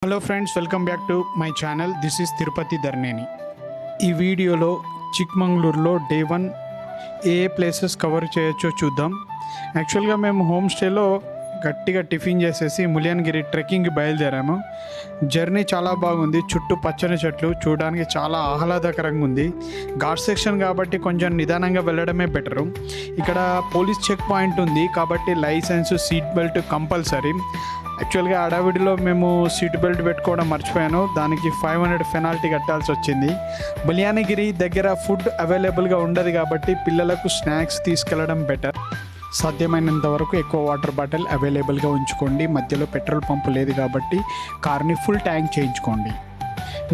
Hello friends, welcome back to my channel. This is Tirupati Dharneni. ఈ వీడియోలో చిక్మంగళూరులో డే 1 ఏ ప్లేసెస్ కవర్ చేయొచ్చో చూద్దాం. యాక్చువల్గా మేము హోమ్ స్టేలో గట్టిగా టిఫిన్ చేసేసి ములియన్గిరి ట్రెక్కింగ్కి బయలుదేరాము. జర్నీ చాలా బాగుంది. చుట్టూ పచ్చని చెట్లు చూడడానికి చాలా ఆహ్లాదకరంగా ఉంది. ఘాట్ సెక్షన్ కాబట్టి కొంచెం నిదానంగా వెళ్ళడమే బెటరు. ఇక్కడ పోలీస్ చెక్ పాయింట్ ఉంది కాబట్టి లైసెన్స్, సీట్ బెల్ట్ కంపల్సరీ. యాక్చువల్గా అడవిడిలో మేము సీట్ బెల్ట్ పెట్టుకోవడం మర్చిపోయాను. దానికి 500 పెనాల్టీ కట్టాల్సి వచ్చింది. ములియన్గిరి దగ్గర ఫుడ్ అవైలబుల్గా ఉండదు కాబట్టి పిల్లలకు స్నాక్స్ తీసుకెళ్ళడం బెటర్. సాధ్యమైనంత వరకు ఎక్కువ వాటర్ బాటిల్ అవైలబుల్గా ఉంచుకోండి. మధ్యలో పెట్రోల్ పంపు లేదు కాబట్టి కార్ని ఫుల్ ట్యాంక్ చేయించుకోండి.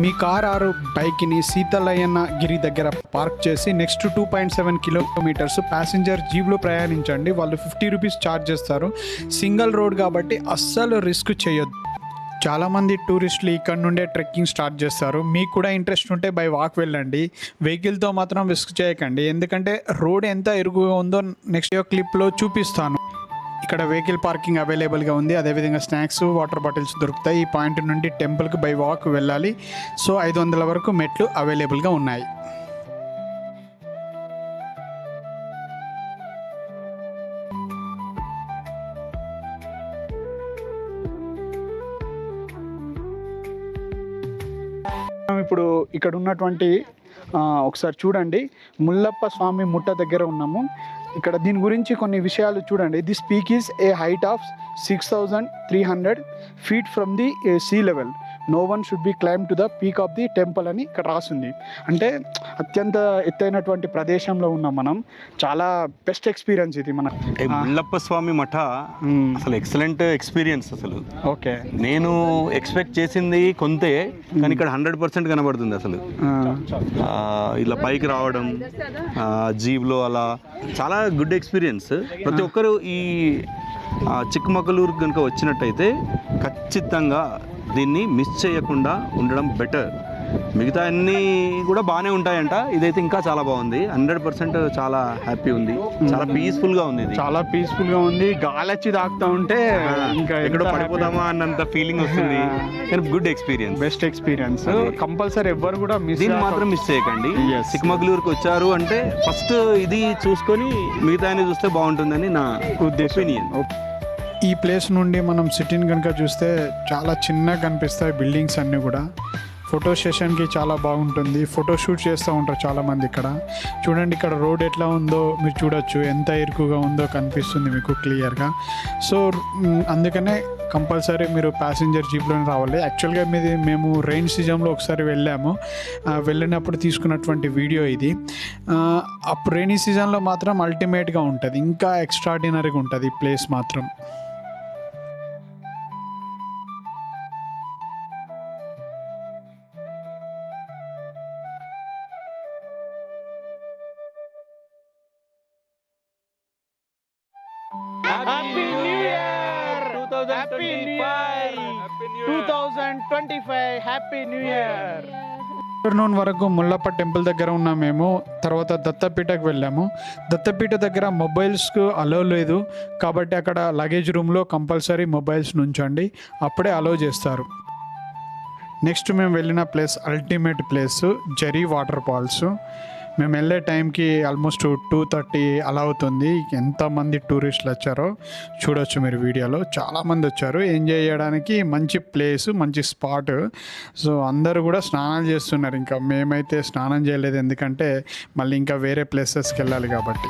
మీ కార్ ఆరు బైక్ని సీతలయ్యన్న గిరి దగ్గర పార్క్ చేసి నెక్స్ట్ 2.7 కిలోమీటర్స్ ప్యాసింజర్ జీప్లో ప్రయాణించండి. వాళ్ళు 50 రూపీస్ ఛార్జ్ చేస్తారు. సింగిల్ రోడ్ కాబట్టి అస్సలు రిస్క్ చేయొద్దు. చాలామంది టూరిస్టులు ఇక్కడ నుండే ట్రెక్కింగ్ స్టార్ట్ చేస్తారు. మీకు కూడా ఇంట్రెస్ట్ ఉంటే బై వాక్ వెళ్ళండి. వెహికల్తో మాత్రం రిస్క్ చేయకండి, ఎందుకంటే రోడ్ ఎంత ఇరుగుగా ఉందో నెక్స్ట్ క్లిప్లో చూపిస్తాను. ఇక్కడ వెహికల్ పార్కింగ్ అవైలబుల్గా ఉంది. అదేవిధంగా స్నాక్స్, వాటర్ బాటిల్స్ దొరుకుతాయి. ఈ పాయింట్ నుండి టెంపుల్కి బై వాక్ వెళ్ళాలి. సో 500 వరకు మెట్లు అవైలబుల్గా ఉన్నాయి. ఇప్పుడు ఇక్కడ ఉన్నటువంటి ఒకసారి చూడండి, ముల్లప్ప స్వామి ముట్ట దగ్గర ఉన్నాము. ఇక్కడ దీని గురించి కొన్ని విషయాలు చూడండి. This peak is a height of 6300 feet from the sea level. No one should be climb to the peak of the temple అని ఇక్కడ రాసింది. అంటే అత్యంత ఎత్తైనటువంటి ప్రదేశంలో ఉన్నాం మనం. చాలా బెస్ట్ ఎక్స్పీరియన్స్ ఇది మన ముల్లప్ప స్వామి మఠ. అసలు ఎక్సలెంట్ ఎక్స్పీరియన్స్. అసలు ఓకే, నేను ఎక్స్పెక్ట్ చేసింది కొంతే, కానీ ఇక్కడ 100% కనబడుతుంది. అసలు ఇలా పైకి రావడం జీబ్లో అలా చాలా గుడ్ ఎక్స్పీరియన్స్. ప్రతి ఒక్కరు ఈ చిక్మగళూరు కనుక వచ్చినట్టయితే ఖచ్చితంగా దీన్ని మిస్ చేయకుండా ఉండడం బెటర్. మిగతా అన్నీ కూడా బాగానే ఉంటాయంట, ఇదైతే ఇంకా చాలా బాగుంది. 100% చాలా హ్యాపీ ఉంది. చాలా పీస్ఫుల్గా ఉంది. ఇది చాలా పీస్ఫుల్గా ఉంది. గాలొచ్చి తాకుతూ ఉంటే ఇంకా ఎక్కడో పడిపోతామా అన్నంత ఫీలింగ్ వస్తుంది. కానీ good experience, best experience. Compulsory ఎవ్వరు కూడా దీన్ని మాత్రం మిస్ చేయకండి. చిక్మగళూరుకి వచ్చారు అంటే ఫస్ట్ ఇది చూసుకొని మిగతా చూస్తే బాగుంటుందని నా ఒపీనియన్. ఈ ప్లేస్ నుండి మనం సిటీని కనుక చూస్తే చాలా చిన్నగా కనిపిస్తాయి బిల్డింగ్స్ అన్నీ కూడా. ఫోటో సెషన్కి చాలా బాగుంటుంది. ఫోటో షూట్ చేస్తూ ఉంటారు చాలామంది ఇక్కడ. చూడండి ఇక్కడ రోడ్ ఎట్లా ఉందో మీరు చూడొచ్చు, ఎంత ఇరుకుగా ఉందో కనిపిస్తుంది మీకు క్లియర్గా. సో అందుకనే కంపల్సరీ మీరు ప్యాసింజర్ జీప్లోనే రావాలి. యాక్చువల్గా మేము రెయిన్ సీజన్లో ఒకసారి వెళ్ళినప్పుడు తీసుకున్నటువంటి వీడియో ఇది. అప్పుడు రెయినీ సీజన్లో మాత్రం అల్టిమేట్గా ఉంటుంది, ఇంకా ఎక్స్ట్రాడినరీగా ఉంటుంది ఈ ప్లేస్ మాత్రం. Happy New Year! 2025! 2025! Happy New Year! Afternoon వరకు ముల్లప్ప టెంపుల్ దగ్గర ఉన్నాం మేము. తర్వాత దత్తపీఠకు వెళ్ళాము. దత్తపీఠ దగ్గర మొబైల్స్కు అలో లేదు కాబట్టి అక్కడ లగేజ్ రూమ్లో కంపల్సరీ మొబైల్స్ ఉంచండి, అప్పుడే అలో చేస్తారు. నెక్స్ట్ మేము వెళ్ళిన place ultimate place Jari waterfalls. మేము వెళ్ళే టైంకి ఆల్మోస్ట్ 2:30 అలా అవుతుంది. ఎంతమంది టూరిస్టులు వచ్చారో చూడొచ్చు మీరు వీడియోలో. చాలామంది వచ్చారు ఎంజాయ్ చేయడానికి. మంచి ప్లేస్, మంచి స్పాట్. సో అందరూ కూడా స్నానాలు చేస్తున్నారు. ఇంకా మేమైతే స్నానం చేయలేదు, ఎందుకంటే మళ్ళీ ఇంకా వేరే ప్లేసెస్కి వెళ్ళాలి కాబట్టి.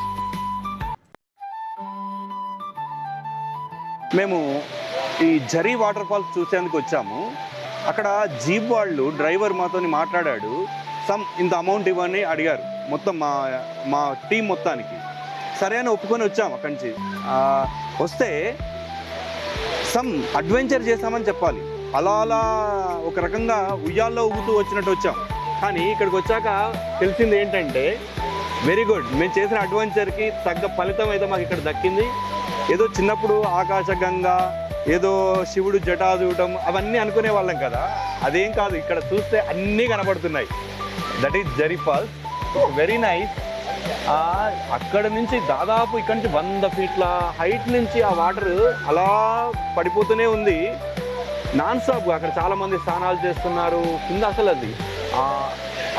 మేము ఈ జరీ వాటర్ ఫాల్స్ చూసేందుకు వచ్చాము. అక్కడ జీప్ వాళ్ళు డ్రైవర్ మాతో మాట్లాడాడు. ఇంత అమౌంట్ ఇవ్వని అడిగారు మొత్తం మా టీం మొత్తానికి. సరే అని ఒప్పుకొని వచ్చాము. అక్కడి నుంచి వస్తే అడ్వెంచర్ చేసామని చెప్పాలి. అలా ఒక రకంగా ఉయ్యాల్లో ఊగుతూ వచ్చినట్టు వచ్చాం. కానీ ఇక్కడికి వచ్చాక తెలిసింది ఏంటంటే వెరీ గుడ్. మేము చేసిన అడ్వెంచర్కి తగ్గ ఫలితం అయితే మాకు ఇక్కడ దక్కింది. ఏదో చిన్నప్పుడు ఆకాశగంగా, ఏదో శివుడు జటా చూడటం అవన్నీ అనుకునే వాళ్ళం కదా, అదేం కాదు. ఇక్కడ చూస్తే అన్నీ కనబడుతున్నాయి. That is Jari falls. Very nice. అక్కడ నుంచి దాదాపు ఇక్కడ నుంచి 100 ఫీట్ల హైట్ నుంచి ఆ వాటర్ అలా పడిపోతూనే ఉంది. నాన్ స్టాప్ అక్కడ చాలా మంది స్నానాలు చేస్తున్నారు కింద. అసలు అది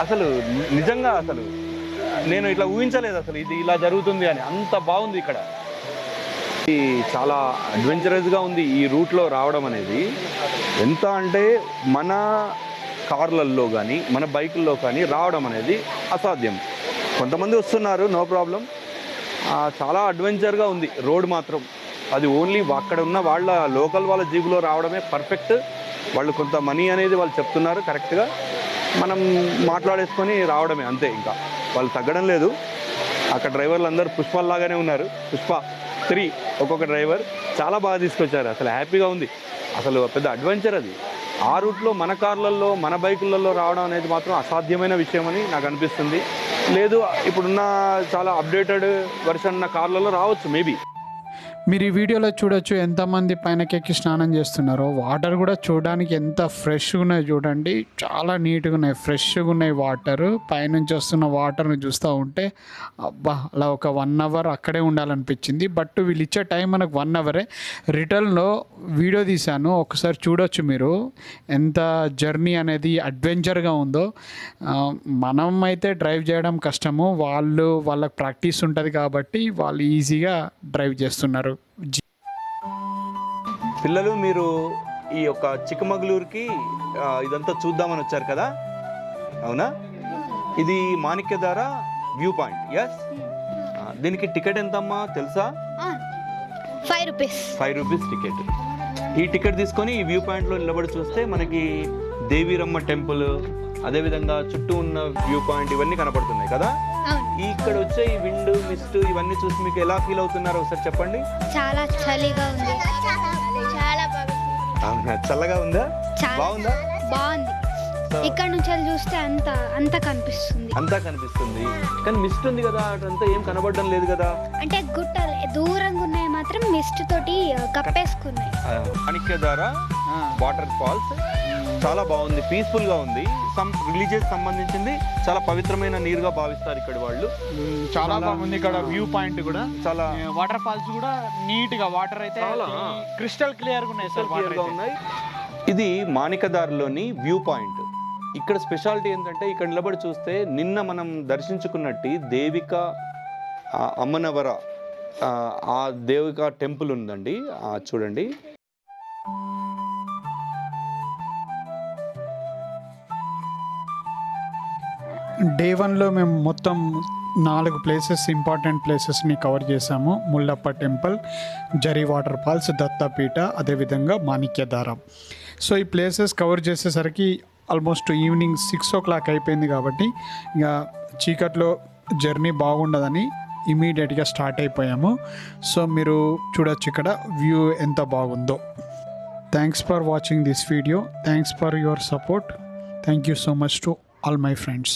అసలు నిజంగా అసలు నేను ఇట్లా ఊహించలేదు అసలు ఇది ఇలా జరుగుతుంది అని. అంత బాగుంది ఇక్కడ. ఇది చాలా అడ్వెంచరస్గా ఉంది ఈ రూట్లో రావడం అనేది. ఎంత అంటే మన కార్లల్లో కానీ మన బైకుల్లో కానీ రావడం అనేది అసాధ్యం. కొంతమంది వస్తున్నారు, నో ప్రాబ్లం. చాలా అడ్వెంచర్గా ఉంది రోడ్ మాత్రం. అది ఓన్లీ అక్కడ ఉన్న వాళ్ళ లోకల్ వాళ్ళ జీబులో రావడమే పర్ఫెక్ట్. వాళ్ళు కొంత మనీ అనేది వాళ్ళు చెప్తున్నారు కరెక్ట్గా, మనం మాట్లాడేసుకొని రావడమే అంతే. ఇంకా వాళ్ళు తగ్గడం లేదు. అక్కడ డ్రైవర్లు అందరూ పుష్పల్లాగానే ఉన్నారు. పుష్ప 3 ఒక్కొక్క డ్రైవర్. చాలా బాగా తీసుకొచ్చారు. అసలు హ్యాపీగా ఉంది. అసలు పెద్ద అడ్వెంచర్ అది. ఆ రూట్లో మన కార్లలో మన బైకులలో రావడం అనేది మాత్రం అసాధ్యమైన విషయం అని నాకు అనిపిస్తుంది. లేదు ఇప్పుడున్న చాలా అప్డేటెడ్ వర్షన్ ఉన్న కార్లలో రావచ్చు మేబీ. మీరు ఈ వీడియోలో చూడొచ్చు ఎంతమంది పైనకెక్కి స్నానం చేస్తున్నారో. వాటర్ కూడా చూడడానికి ఎంత ఫ్రెష్గా ఉన్నాయి చూడండి. చాలా నీట్గా ఉన్నాయి, ఫ్రెష్గా ఉన్నాయి వాటర్. పైనుంచి వస్తున్న వాటర్ని చూస్తూ ఉంటే అబ్బా అలా ఒక 1 అవర్ అక్కడే ఉండాలనిపించింది. బట్ వీళ్ళు ఇచ్చే టైం మనకు 1 అవరే. రిటర్న్లో వీడియో తీశాను, ఒకసారి చూడొచ్చు మీరు ఎంత జర్నీ అనేది అడ్వెంచర్గా ఉందో. మనం అయితే డ్రైవ్ చేయడం కష్టము, వాళ్ళకి ప్రాక్టీస్ ఉంటుంది కాబట్టి వాళ్ళు ఈజీగా డ్రైవ్ చేస్తున్నారు. పిల్లలు మీరు ఈ యొక్క చిక్కమగళూరుకి ఇదంతా చూద్దామని వచ్చారు కదా, అవునా? ఇది మాణిక్యధార వ్యూ పాయింట్. ఎస్. దీనికి టికెట్ ఎంతమ్మా తెలుసా? 5 రూపీస్. 5 rupees ticket. ఈ టికెట్ తీసుకొని ఈ వ్యూ పాయింట్లో నిలబడి చూస్తే మనకి దేవీరమ్మ టెంపుల్, అదేవిధంగా చుట్టూ ఉన్న వ్యూ పాయింట్ ఇవన్నీ కనపడుతున్నాయి కదా. ఇక్కడ వచ్చే ఈ విండ్ మిస్ట్ ఇవన్నీ చూసి మీకు ఎలా ఫీల్ అవుతున్నారో ఒకసారి చెప్పండి. చాలా చలిగా ఉంది. చాలా అవునా, చల్లగా ఉందా? బాగుందా? బాగుంది. ఇక్కడ నుంచి చూస్తే అంతా కనిపిస్తుంది. కానీ మిస్ట్ ఉంది కదా, అటంతా ఏం కనబడడం లేదు కదా. అంటే గుట్టలు దూరంగా ఉన్నాయి మాత్రం మిస్ట్ తోటి కప్పేసుకున్నాయి. మాణిక్యధార వాటర్ ఫాల్స్ చాలా బాగుంది, పీస్ఫుల్ గా ఉంది. సమ్ రిలీజియస్ సంబంధించింది, చాలా పవిత్రమైన నీరుగా భావిస్తారు ఇక్కడ వాళ్ళు. చాలా బాగుంది. ఇక్కడ వ్యూ పాయింట్ కూడా చాలా, వాటర్ ఫాల్స్ కూడా నీట్ గా వాటర్ అయితే క్రిస్టల్ క్లియర్ గా ఉన్నాయి సార్, క్లియర్ గా ఉన్నాయి. ఇది మాణిక్యధారలోని వ్యూ పాయింట్. ఇక్కడ స్పెషాలిటీ ఏంటంటే ఇక్కడ నిలబడి చూస్తే నిన్న మనం దర్శించుకున్నట్టు దేవిక అమ్మనవర ఆ దేవిక టెంపుల్ ఉందండి. చూడండి. డే 1లో మేము మొత్తం 4 ప్లేసెస్, ఇంపార్టెంట్ ప్లేసెస్ని కవర్ చేసాము. ముల్లప్ప temple, zari water falls, Dattapeetha, అదేవిధంగా మాణిక్యధార. సో ఈ ప్లేసెస్ కవర్ చేసేసరికి ఆల్మోస్ట్ ఈవినింగ్ 6 o'clock అయిపోయింది. కాబట్టి ఇక చీకట్లో జర్నీ బాగుండదని ఇమీడియట్గా స్టార్ట్ అయిపోయాము. సో మీరు చూడొచ్చు ఇక్కడ వ్యూ ఎంత బాగుందో. Thanks for watching this video. Thanks for your support. Thank you so much to all my friends.